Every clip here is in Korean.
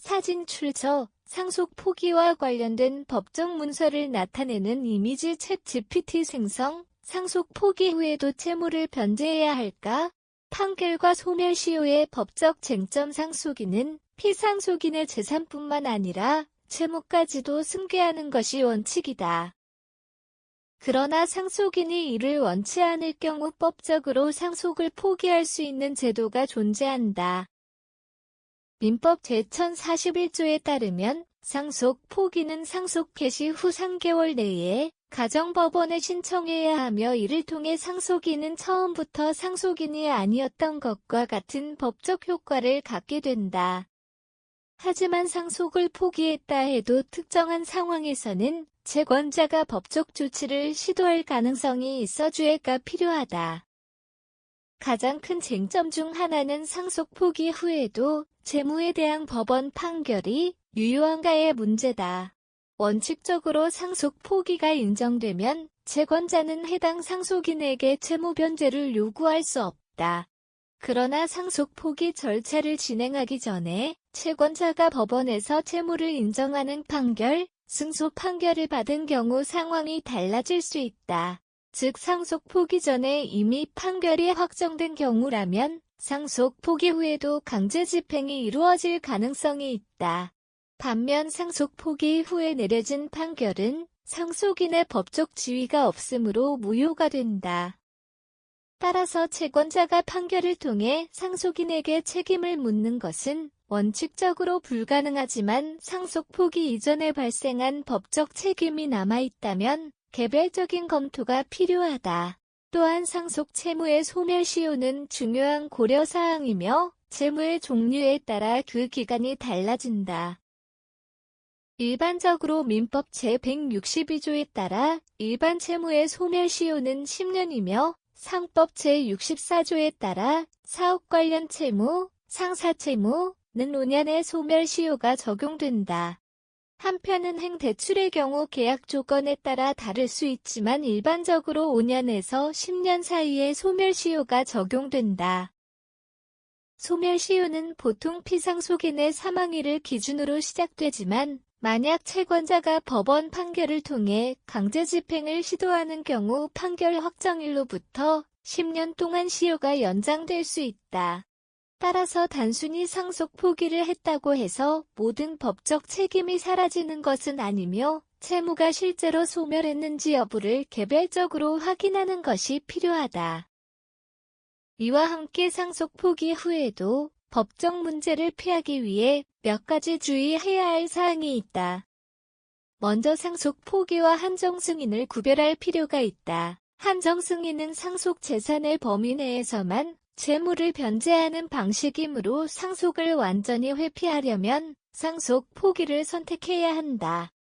사진 출처, 상속 포기와 관련된 법적 문서를 나타내는 이미지 챗 GPT 생성, 상속 포기 후에도 채무를 변제해야 할까? 판결과 소멸시효의 법적 쟁점 상속인은 피상속인의 재산뿐만 아니라 채무까지도 승계하는 것이 원칙이다. 그러나 상속인이 이를 원치 않을 경우 법적으로 상속을 포기할 수 있는 제도가 존재한다. 민법 제1041조에 따르면 상속 포기는 상속 개시 후 3개월 내에 가정법원에 신청해야 하며 이를 통해 상속인은 처음부터 상속인이 아니었던 것과 같은 법적 효과를 갖게 된다. 하지만 상속을 포기했다 해도 특정한 상황에서는 채권자가 법적 조치를 시도할 가능성이 있어 주의가 필요하다. 가장 큰 쟁점 중 하나는 상속 포기 후에도 채무에 대한 법원 판결이 유효한가의 문제다. 원칙적으로 상속 포기가 인정되면 채권자는 해당 상속인에게 채무 변제를 요구할 수 없다. 그러나 상속 포기 절차를 진행하기 전에 채권자가 법원에서 채무를 인정하는 판결, 승소 판결을 받은 경우 상황이 달라질 수 있다. 즉 상속 포기 전에 이미 판결이 확정된 경우라면 상속 포기 후에도 강제 집행이 이루어질 가능성이 있다. 반면 상속 포기 후에 내려진 판결은 상속인의 법적 지위가 없으므로 무효가 된다. 따라서 채권자가 판결을 통해 상속인에게 책임을 묻는 것은 원칙적으로 불가능하지만 상속 포기 이전에 발생한 법적 책임이 남아있다면 개별적인 검토가 필요하다. 또한 상속 채무의 소멸시효는 중요한 고려사항이며 채무의 종류에 따라 그 기간이 달라진다. 일반적으로 민법 제162조에 따라 일반 채무의 소멸시효는 10년이며 상법 제64조에 따라 사업 관련 채무, 상사채무는 5년의 소멸시효가 적용된다. 한편 은행 대출의 경우 계약 조건에 따라 다를 수 있지만 일반적으로 5년에서 10년 사이의 소멸시효가 적용된다. 소멸시효는 보통 피상속인의 사망일을 기준으로 시작되지만 만약 채권자가 법원 판결을 통해 강제 집행을 시도하는 경우 판결 확정일로부터 10년 동안 시효가 연장될 수 있다. 따라서 단순히 상속 포기를 했다고 해서 모든 법적 책임이 사라지는 것은 아니며 채무가 실제로 소멸했는지 여부를 개별적으로 확인하는 것이 필요하다. 이와 함께 상속 포기 후에도 법적 문제를 피하기 위해 몇 가지 주의해야 할 사항이 있다. 먼저 상속 포기와 한정 승인을 구별할 필요가 있다. 한정 승인은 상속 재산의 범위 내에서만 채무를 변제하는 방식이므로 상속을 완전히 회피하려면 상속 포기를 선택해야 한다.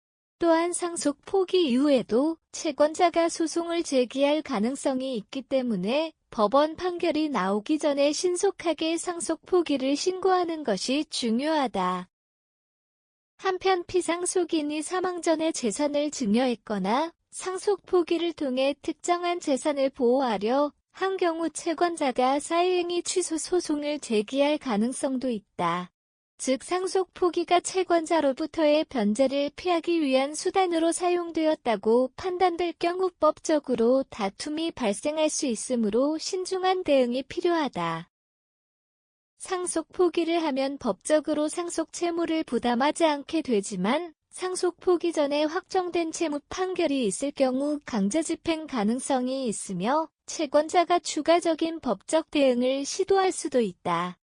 또한 상속 포기 이후에도 채권자가 소송을 제기할 가능성이 있기 때문에 법원 판결이 나오기 전에 신속하게 상속 포기를 신고하는 것이 중요하다. 한편 피상속인이 사망 전에 재산을 증여했거나 상속 포기를 통해 특정한 재산을 보호하려 한 경우 채권자가 사유행위 취소 소송을 제기할 가능성도 있다. 즉 상속 포기가 채권자로부터의 변제를 피하기 위한 수단으로 사용되었다고 판단될 경우 법적으로 다툼이 발생할 수 있으므로 신중한 대응이 필요하다. 상속 포기를 하면 법적으로 상속 채무를 부담하지 않게 되지만 상속 포기 전에 확정된 채무 판결이 있을 경우 강제 집행 가능성이 있으며 채권자가 추가적인 법적 대응을 시도할 수도 있다.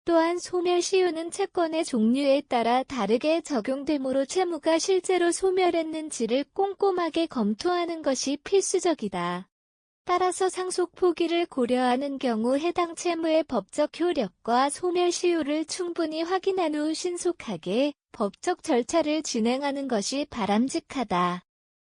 또한 소멸시효는 채권의 종류에 따라 다르게 적용되므로 채무가 실제로 소멸했는지를 꼼꼼하게 검토하는 것이 필수적이다. 따라서 상속 포기를 고려하는 경우 해당 채무의 법적 효력과 소멸시효를 충분히 확인한 후 신속하게 법적 절차를 진행하는 것이 바람직하다.